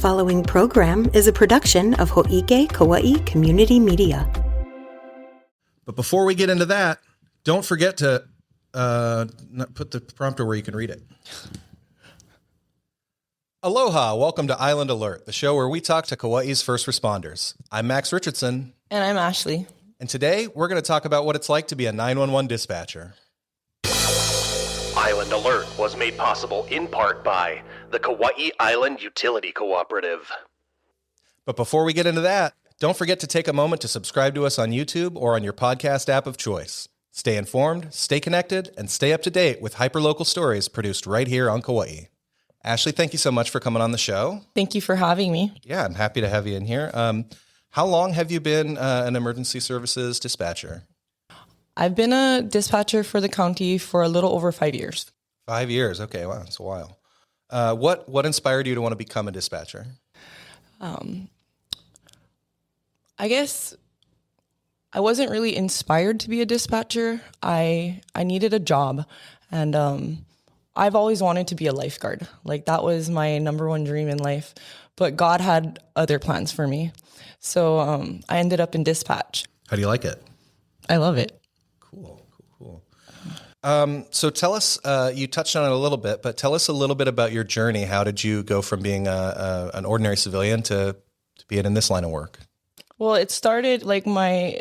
following program is a production of Hōʻike Kauaʻi Community Media. But before we get into that, don't forget to put the prompter where you can read it. Aloha, welcome to Island Alert, the show where we talk to Kauaʻi's first responders. I'm Max Richardson. And I'm Ashley. And today we're going to talk about what it's like to be a 911 dispatcher. Island Alert was made possible in part by the Kauaʻi Island Utility Cooperative. But before we get into that, don't forget to take a moment to subscribe to us on YouTube or on your podcast app of choice. Stay informed, stay connected, and stay up to date with hyperlocal stories produced right here on Kauaʻi. Ashley, thank you so much for coming on the show. Thank you for having me. Yeah, I'm happy to have you in here. How long have you been an emergency services dispatcher? I've been a dispatcher for the county for a little over 5 years. 5 years. Okay, wow, that's a while. What inspired you to want to become a dispatcher? I guess I wasn't really inspired to be a dispatcher. I needed a job, and I've always wanted to be a lifeguard. Like, that was my number one dream in life. But God had other plans for me. So I ended up in dispatch. How do you like it? I love it. Cool. So tell us, you touched on it a little bit, but tell us a little bit about your journey. How did you go from being an ordinary civilian to being in this line of work? Well, it started like my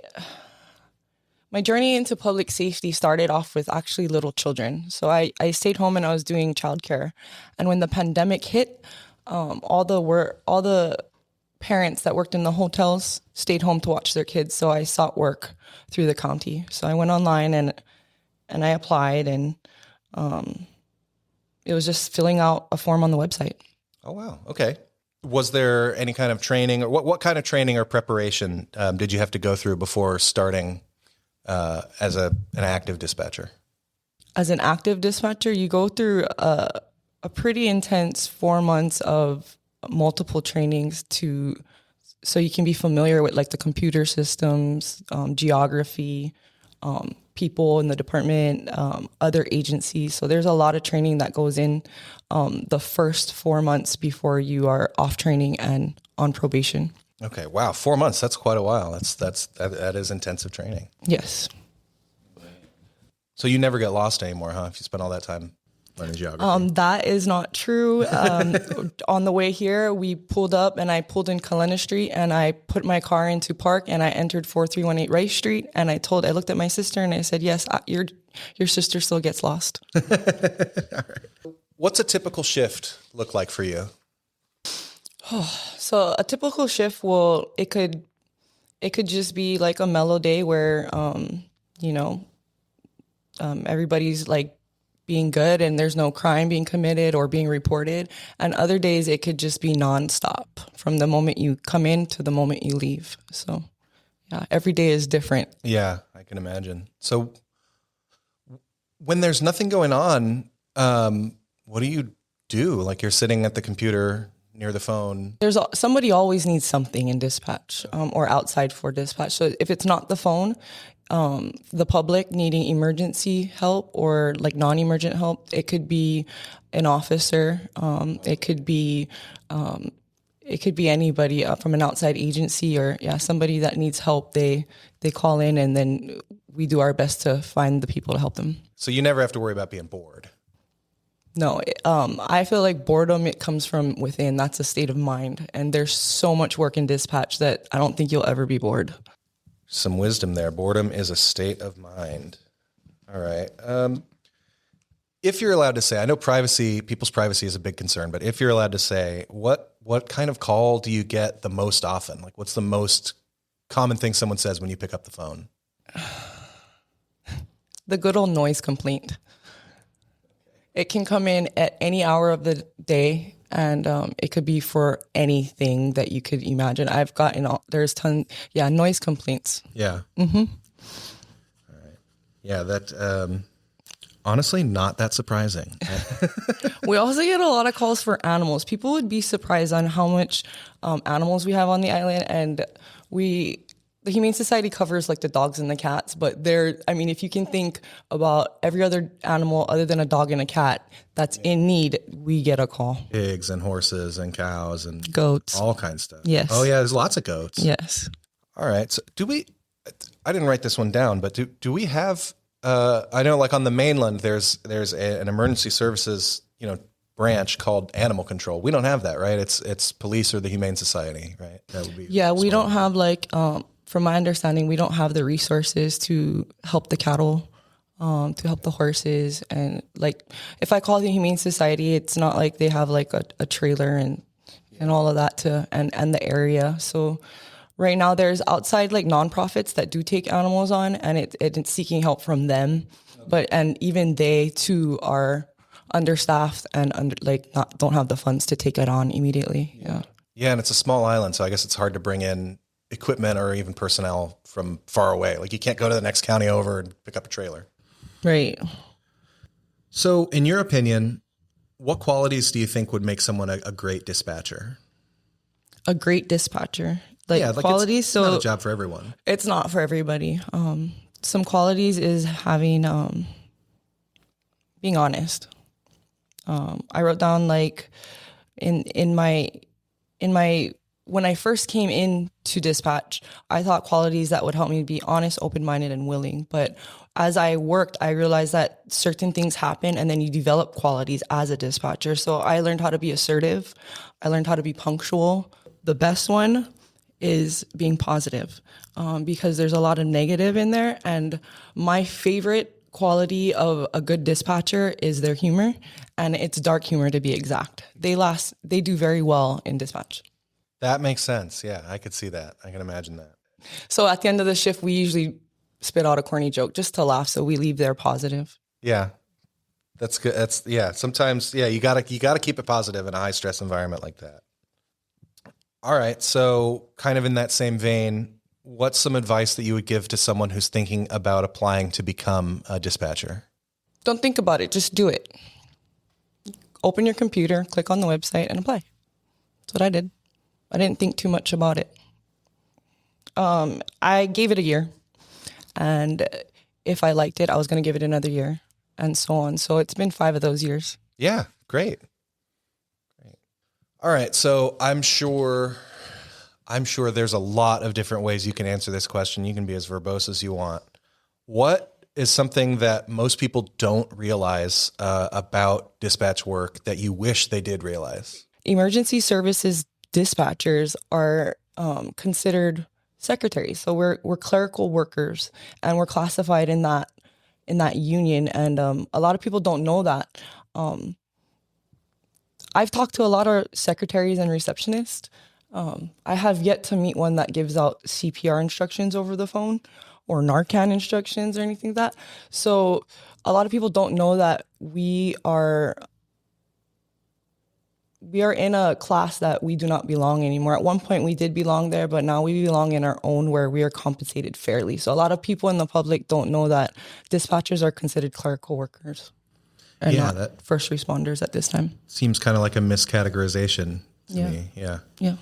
journey into public safety started off with actually little children. So I stayed home and I was doing childcare. And when the pandemic hit, all the parents that worked in the hotels stayed home to watch their kids. So I sought work through the county. So I went online and I applied, and it was just filling out a form on the website. Oh, wow. Okay. Was there any kind of training, or what kind of training or preparation did you have to go through before starting as an active dispatcher? As an active dispatcher, you go through a pretty intense 4 months of multiple trainings so you can be familiar with like the computer systems, geography, people in the department, other agencies. So there's a lot of training that goes in the first 4 months before you are off training and on probation. Okay. Wow. 4 months. That's quite a while. That is intensive training. Yes. So you never get lost anymore, huh? If you spend all that time learning geography. That is not true. On the way here, we pulled up and I pulled in Kalena Street and I put my car into park and I entered 4318 Rice Street and I looked at my sister and I said, yes, your sister still gets lost. All right. What's a typical shift look like for you? So a typical shift it could just be like a mellow day where, everybody's like being good and there's no crime being committed or being reported. And other days it could just be nonstop from the moment you come in to the moment you leave. So yeah, every day is different. Yeah, I can imagine. So when there's nothing going on, what do you do? Like, you're sitting at the computer near the phone. Somebody always needs something in dispatch or outside for dispatch. So if it's not the phone, the public needing emergency help or like non-emergent help, it could be an officer. It could be anybody from an outside agency or somebody that needs help. They call in and then we do our best to find the people to help them. So you never have to worry about being bored. No, I feel like boredom, it comes from within. That's a state of mind. And there's so much work in dispatch that I don't think you'll ever be bored. Some wisdom there. Boredom is a state of mind. All right. If you're allowed to say, I know people's privacy is a big concern, but if you're allowed to say, what kind of call do you get the most often? Like, what's the most common thing someone says when you pick up the phone? The good old noise complaint. It can come in at any hour of the day, and it could be for anything that you could imagine. I've gotten there's tons, noise complaints. Yeah. Mm-hmm. All right. Yeah, that honestly not that surprising. We also get a lot of calls for animals. People would be surprised on how much animals we have on the island, and we the Humane Society covers like the dogs and the cats, but if you can think about every other animal other than a dog and a cat that's in need, we get a call. Pigs and horses and cows and goats, all kinds of stuff. Yes. Oh yeah, there's lots of goats. Yes. All right. So I didn't write this one down, but do we have, I know like on the mainland, there's an emergency services, branch called animal control. We don't have that, right? It's police or the Humane Society, right? That would be we don't have from my understanding, we don't have the resources to help the cattle, to help the horses. And like, if I call the Humane Society, it's not like they have like a trailer and all of that and the area. So right now there's outside like nonprofits that do take animals on, and it's seeking help from them. And even they too are understaffed and don't have the funds to take it on immediately. Yeah. Yeah. And it's a small island. So I guess it's hard to bring in equipment or even personnel from far away. Like you can't go to the next county over and pick up a trailer. Right. So in your opinion, what qualities do you think would make someone a great dispatcher? A great dispatcher. Qualities. It's not a job for everyone. It's not for everybody. Some qualities is having, being honest. I wrote down when I first came in to dispatch, I thought qualities that would help me be honest, open-minded, and willing. But as I worked, I realized that certain things happen and then you develop qualities as a dispatcher. So I learned how to be assertive. I learned how to be punctual. The best one is being positive, because there's a lot of negative in there. And my favorite quality of a good dispatcher is their humor, and it's dark humor to be exact. They do very well in dispatch. That makes sense. Yeah, I could see that. I can imagine that. So at the end of the shift, we usually spit out a corny joke just to laugh, so we leave there positive. Yeah, that's good. Sometimes, you gotta keep it positive in a high stress environment like that. All right. So kind of in that same vein, what's some advice that you would give to someone who's thinking about applying to become a dispatcher? Don't think about it. Just do it. Open your computer, click on the website, and apply. That's what I did. I didn't think too much about it. I gave it a year. And if I liked it, I was going to give it another year, and so on. So it's been 5 of those years. Yeah, great. All right. So I'm sure there's a lot of different ways you can answer this question. You can be as verbose as you want. What is something that most people don't realize about dispatch work that you wish they did realize? Emergency services dispatchers are considered secretaries. So we're clerical workers, and we're classified in that union. And a lot of people don't know that. I've talked to a lot of secretaries and receptionists. I have yet to meet one that gives out CPR instructions over the phone or Narcan instructions or anything like that. So a lot of people don't know that we are in a class that we do not belong anymore. At one point we did belong there, but now we belong in our own, where we are compensated fairly. So a lot of people in the public don't know that dispatchers are considered clerical workers and not first responders at this time. Seems kind of like a miscategorization to me. Yeah. Yeah.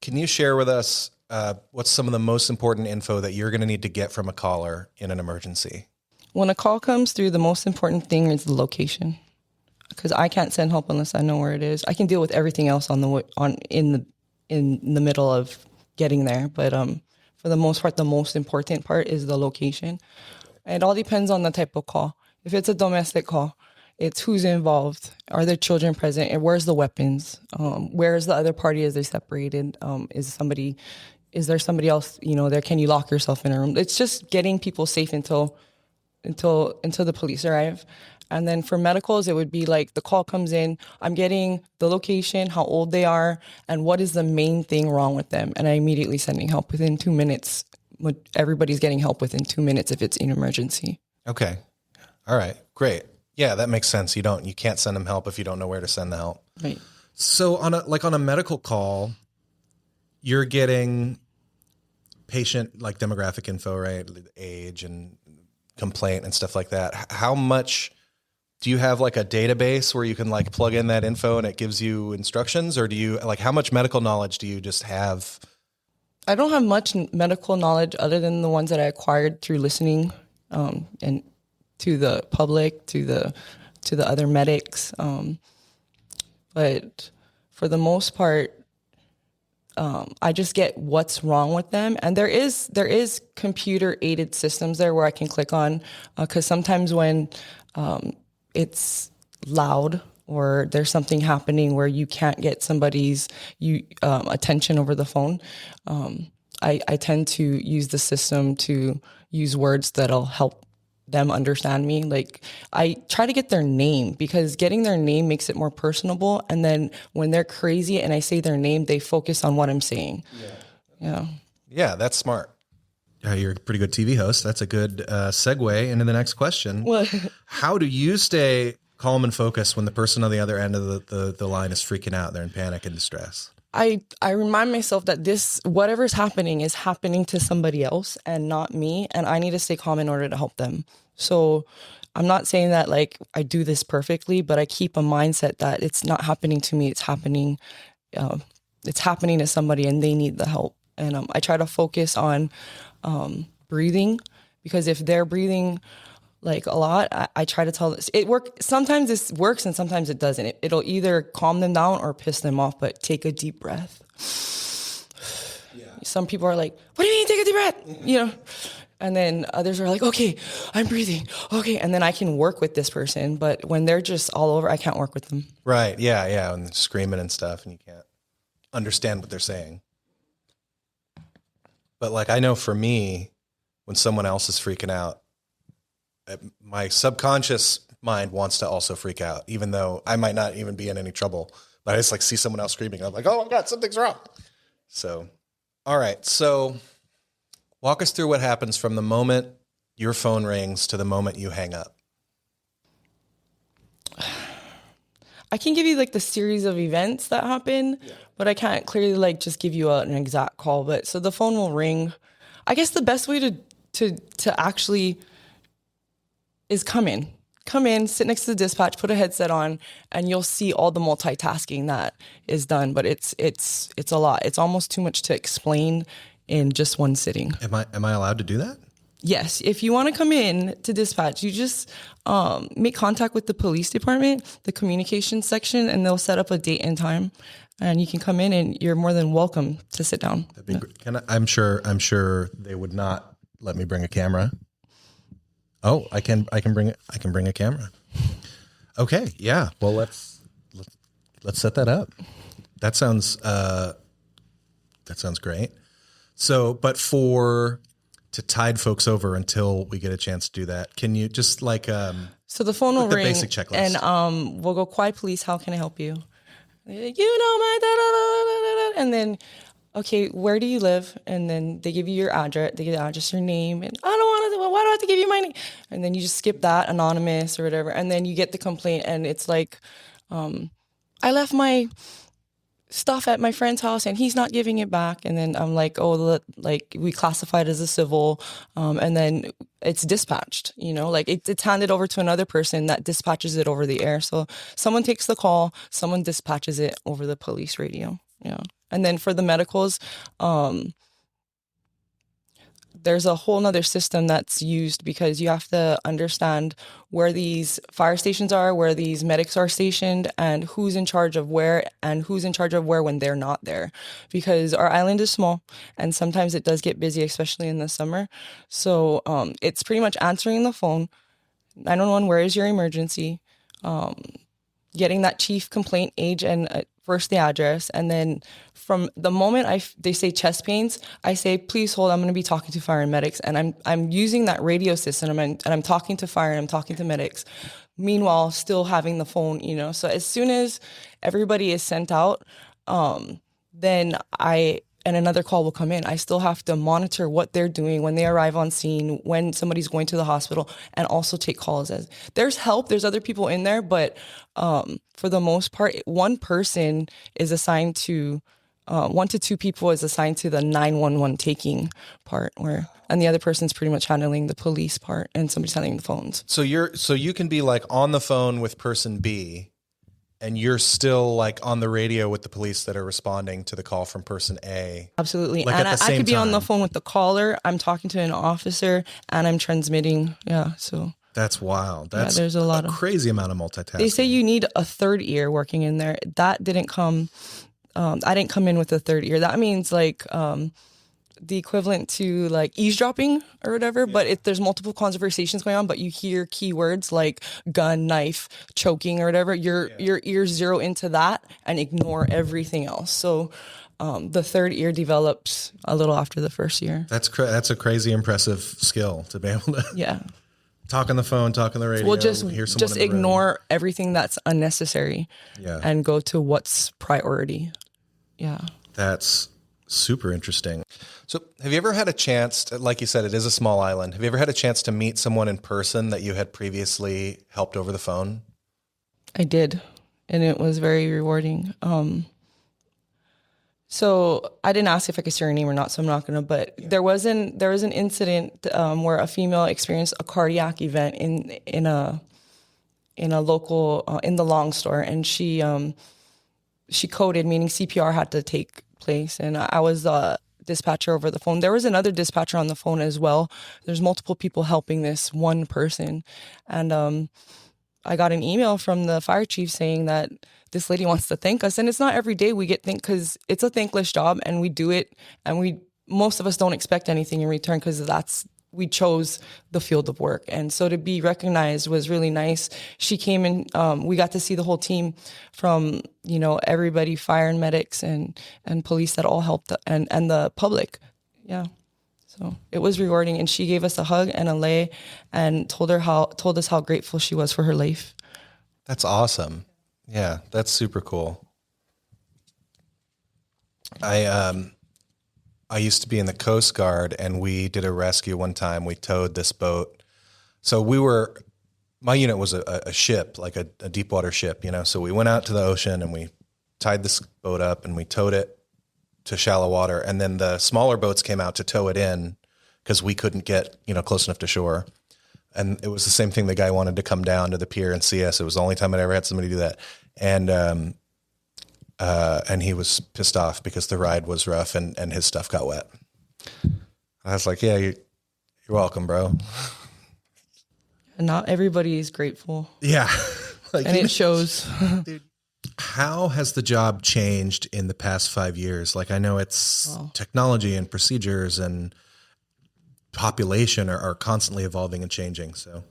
Can you share with us what's some of the most important info that you're going to need to get from a caller in an emergency? When a call comes through, the most important thing is the location, because I can't send help unless I know where it is. I can deal with everything else in the middle of getting there, but for the most part, the most important part is the location. It all depends on the type of call. If it's a domestic call, it's who's involved. Are there children present? And where's the weapons? Where's the other party? Is they separated? Is there somebody else, there? Can you lock yourself in a room? It's just getting people safe until the police arrive. And then for medicals, it would be like the call comes in, I'm getting the location, how old they are, and what is the main thing wrong with them. And I immediately sending help within 2 minutes. Everybody's getting help within 2 minutes if it's an emergency. Okay. All right. Great. Yeah, that makes sense. You can't send them help if you don't know where to send the help. Right. So on a medical call, you're getting patient demographic info, right? Age and complaint and stuff like that. How much do you have a database where you can plug in that info and it gives you instructions, or do you how much medical knowledge do you just have I don't have much medical knowledge other than the ones that I acquired through listening and to the public, to the other medics. But for the most part, I just get what's wrong with them. And there is computer aided systems there where I can click on, because sometimes when it's loud or there's something happening where you can't get somebody's attention over the phone, I tend to use the system to use words that'll help them understand me. Like, I try to get their name, because getting their name makes it more personable. And then when they're crazy and I say their name, they focus on what I'm saying. Yeah, that's smart. You're a pretty good TV host. That's a good segue into the next question. What? How do you stay calm and focused when the person on the other end of the line is freaking out? They're in panic and distress. I remind myself that whatever's happening is happening to somebody else and not me, and I need to stay calm in order to help them. So I'm not saying that like I do this perfectly, but I keep a mindset that it's not happening to me. It's happening to somebody, and they need the help. And I try to focus on breathing, because if they're breathing like a lot, I try to tell this. Sometimes this works and sometimes it doesn't. It'll either calm them down or piss them off, but take a deep breath. Yeah. Some people are like, what do you mean take a deep breath? And then others are like, okay, I'm breathing. Okay. And then I can work with this person. But when they're just all over, I can't work with them. Right. Yeah. Yeah. And screaming and stuff, and you can't understand what they're saying. But like, I know for me, when someone else is freaking out, my subconscious mind wants to also freak out, even though I might not even be in any trouble. But I just like see someone else screaming. I'm like, oh my God, something's wrong. So, all right. So walk us through what happens from the moment your phone rings to the moment you hang up. I can give you like the series of events that happen, but I can't clearly like just give you an exact call. But so the phone will ring. I guess the best way to actually is come in, sit next to the dispatch, put a headset on, and you'll see all the multitasking that is done. But it's a lot. It's almost too much to explain in just one sitting. Am I allowed to do that? Yes. If you want to come in to dispatch, you just make contact with the police department, the communications section, and they'll set up a date and time. And you can come in, and you're more than welcome to sit down. That'd be great. I'm sure they would not let me bring a camera. Oh, I can bring a camera. Okay. Yeah. Well, let's set that up. That sounds great. So, but to tide folks over until we get a chance to do that, can you just like, so the phone will the ring, basic checklist, and we'll go, quiet police, how can I help you? Like, my da-da-da-da-da-da. And then, okay, where do you live? And then they give you your address, your name, and I don't want to, why do I have to give you my name? And then you just skip that, anonymous or whatever. And then you get the complaint, and it's like, I left my stuff at my friend's house and he's not giving it back. And then I'm like, oh, like we classified as a civil. And then it's dispatched, like it's handed over to another person that dispatches it over the air. So someone takes the call, someone dispatches it over the police radio. Yeah. And then for the medicals, there's a whole nother system that's used, because you have to understand where these fire stations are, where these medics are stationed, and who's in charge of where and who's in charge of where when they're not there. Because our island is small and sometimes it does get busy, especially in the summer. So it's pretty much answering the phone, 911, where is your emergency? Getting that chief complaint, age, and first the address. And then from the moment they say chest pains, I say, please hold, I'm going to be talking to fire and medics. And I'm using that radio system, and I'm talking to fire and I'm talking to medics. Meanwhile, still having the phone, So as soon as everybody is sent out, then and another call will come in. I still have to monitor what they're doing when they arrive on scene, when somebody's going to the hospital, and also take calls. As there's help, there's other people in there, but for the most part, one person is assigned to, 1 to 2 people is assigned to the 911 taking part, and the other person's pretty much handling the police part, and somebody's handling the phones. So you can be like on the phone with person B, And you're still like on the radio with the police that are responding to the call from person A. Absolutely. Like and at the I same could be on the time. phone with the caller. I'm talking to an officer and I'm transmitting. Yeah. So That's wild. That's there's a lot of crazy amount of multitasking. they say you need a third ear working in there. That didn't come. I didn't come in with a third ear. That means like the equivalent to like eavesdropping or whatever. But there's multiple conversations going on, but you hear keywords like gun, knife, choking, or whatever. Your ears zero into that and ignore everything else. So the third ear develops a little after the first year. That's a crazy impressive skill to be able to talk on the phone, talk on the radio. Well, just hear someone just in the room. ignore everything that's unnecessary, and go to what's priority. Yeah, that's super interesting. So, have you ever had a chance? Like you said, it is a small island. Have you ever had a chance to meet someone in person that you had previously helped over the phone? I did, and it was very rewarding. So I didn't ask if I could share her name or not, so I'm not gonna. But there was an incident where a female experienced a cardiac event in a local in the Long store, and she coded, meaning CPR had to take place, and I was the dispatcher over the phone. There was another dispatcher on the phone as well. There's multiple people helping this one person, and I got an email from the fire chief saying that this lady wants to thank us. And it's not every day we get thanked, because it's a thankless job and we do it. And most of us don't expect anything in return, because we chose the field of work. And so to be recognized was really nice. She came in, we got to see the whole team from, everybody, fire and medics and police that all helped, and the public. Yeah. So it was rewarding, and she gave us a hug and a lei and told us how grateful she was for her life. That's awesome. Yeah, that's super cool. I used to be in the Coast Guard, and we did a rescue one time. We towed this boat. So my unit was a ship, like a deep water ship, So we went out to the ocean and we tied this boat up and we towed it to shallow water. And then the smaller boats came out to tow it in because we couldn't get, close enough to shore. And it was the same thing. The guy wanted to come down to the pier and see us. It was the only time I'd ever had somebody do that. And he was pissed off because the ride was rough and his stuff got wet. I was like, yeah, you're welcome, bro. And not everybody is grateful. Yeah. And it shows. Dude, how has the job changed in the past 5 years? Like, I know it's technology and procedures and population are constantly evolving and changing. So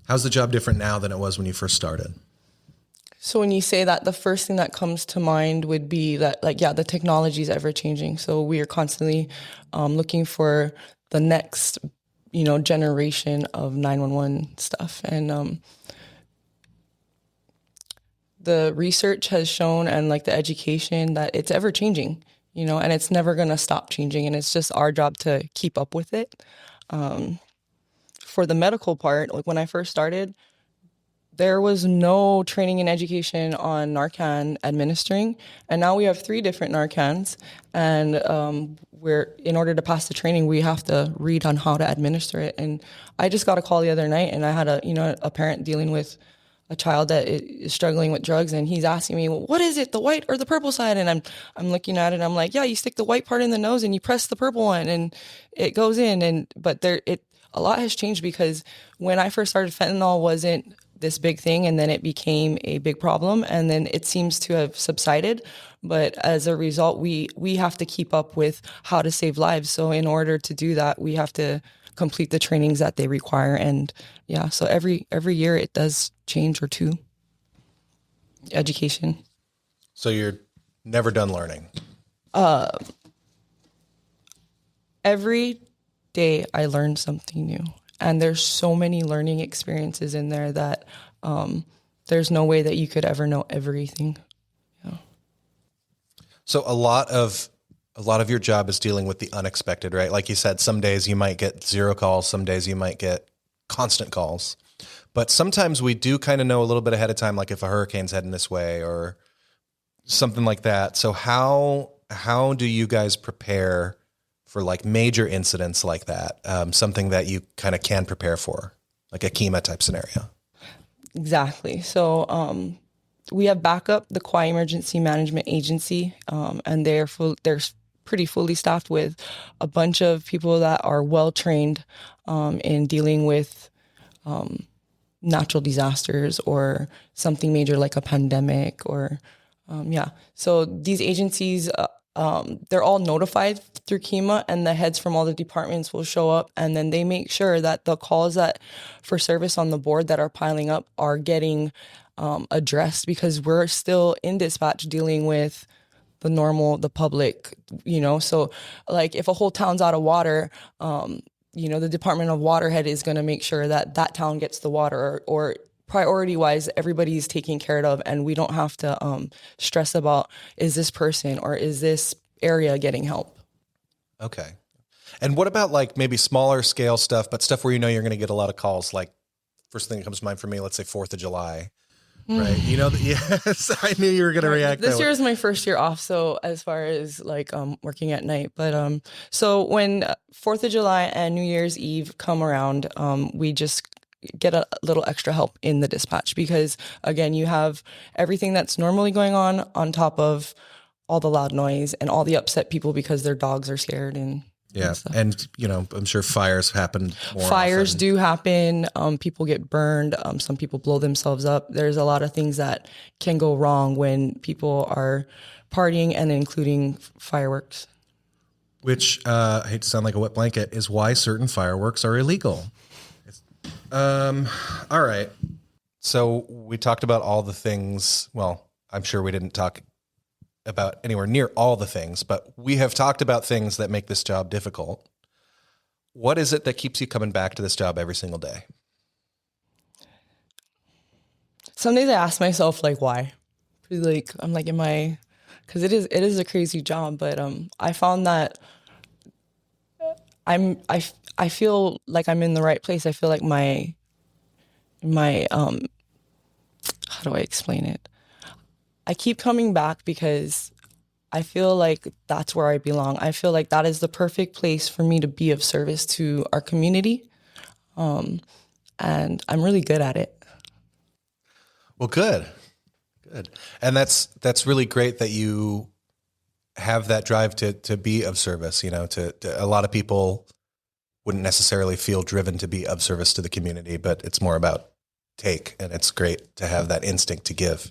how's the job different now than it was when you first started? So when you say that, the first thing that comes to mind would be that, the technology is ever changing. So we are constantly looking for the next, generation of 911 stuff. And the research has shown, and the education, that it's ever changing, and it's never going to stop changing. And it's just our job to keep up with it. For the medical part, when I first started, there was no training and education on Narcan administering. And now we have 3 different Narcans. And in order to pass the training, we have to read on how to administer it. And I just got a call the other night, and I had a parent dealing with a child that is struggling with drugs, and he's asking me, well, what is it, the white or the purple side? And I'm looking at it, and I'm like, yeah, you stick the white part in the nose and you press the purple one and it goes in. But a lot has changed, because when I first started, fentanyl wasn't this big thing, and then it became a big problem, and then it seems to have subsided. But as a result, we have to keep up with how to save lives. So in order to do that, we have to complete the trainings that they require. And so every year it does change or 2. Education. So you're never done learning. Every day I learn something new, and there's so many learning experiences in there that there's no way that you could ever know everything. Yeah. So a lot of your job is dealing with the unexpected, right? Like you said, some days you might get 0 calls, some days you might get constant calls. But sometimes we do kind of know a little bit ahead of time, like if a hurricane's heading this way or something like that. So how do you guys prepare for major incidents like that? Something that you kind of can prepare for, like a KEMA type scenario. Exactly. So we have backup, the Kauaʻi Emergency Management Agency, and they're pretty fully staffed with a bunch of people that are well trained in dealing with natural disasters or something major like a pandemic or So these agencies, they're all notified through KEMA, and the heads from all the departments will show up, and then they make sure that the calls that for service on the board that are piling up are getting addressed, because we're still in dispatch dealing with the public, So like if a whole town's out of water, the Department of Waterhead is going to make sure that that town gets the water, or priority-wise, everybody's taken care of, and we don't have to stress about, is this person or is this area getting help? Okay. And what about like maybe smaller scale stuff, but stuff where you're going to get a lot of calls? Like first thing that comes to mind for me, let's say 4th of July, right? Yes, I knew you were going to react. This year is my first year off, so as far as like working at night, but so when 4th of July and New Year's Eve come around, we just get a little extra help in the dispatch, because again, you have everything that's normally going on top of all the loud noise and all the upset people because their dogs are scared and stuff. And I'm sure fires happen more Fires often. do happen. People get burned. Some people blow themselves up. There's a lot of things that can go wrong when people are partying, and including fireworks. Which, I hate to sound like a wet blanket, is why certain fireworks are illegal. All right. So we talked about all the things. Well, I'm sure we didn't talk about anywhere near all the things, but we have talked about things that make this job difficult. What is it that keeps you coming back to this job every single day? Some days I ask myself, like, why? Like, I'm like, because it is a crazy job, but I found that I feel like I'm in the right place. I feel like my how do I explain it? I keep coming back because I feel like that's where I belong. I feel like that is the perfect place for me to be of service to our community. And I'm really good at it. Well, good. And that's really great that you have that drive to be of service. To a lot of people wouldn't necessarily feel driven to be of service to the community, but it's more about take, and it's great to have that instinct to give.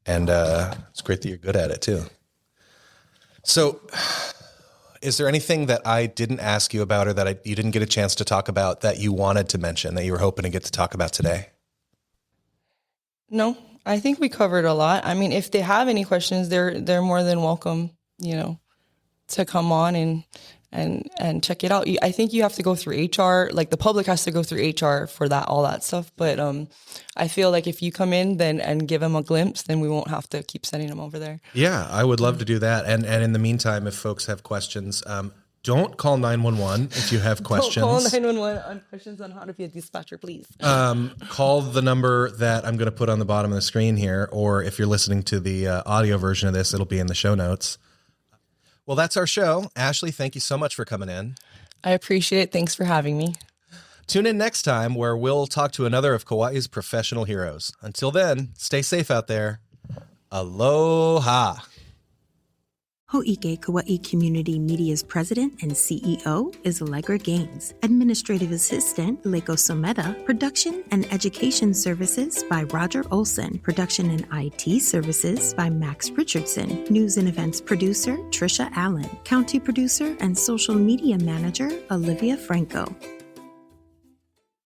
And it's great that you're good at it too. So is there anything that I didn't ask you about, or that you didn't get a chance to talk about, that you wanted to mention, that you were hoping to get to talk about today? No, I think we covered a lot. I mean, if they have any questions, they're more than welcome, to come on and check it out. I think you have to go through HR, like the public has to go through HR for all that stuff. But I feel like if you come in and give them a glimpse, then we won't have to keep sending them over there. Yeah, I would love to do that. And in the meantime, if folks have questions, don't call 911 if you have questions. Don't call 911 on questions on how to be a dispatcher, please. Call the number that I'm going to put on the bottom of the screen here, or if you're listening to the audio version of this, it'll be in the show notes. Well, that's our show. Ashley, thank you so much for coming in. I appreciate it. Thanks for having me. Tune in next time, where we'll talk to another of Kauaʻi's professional heroes. Until then, stay safe out there. Aloha. Hōʻike Kauaʻi Community Media's president and CEO is Allegra Gaines. Administrative assistant, Leiko Someda. Production and education services by Roger Olson. Production and IT services by Max Richardson. News and events producer, Trisha Allen. County producer and social media manager, Olivia Franco.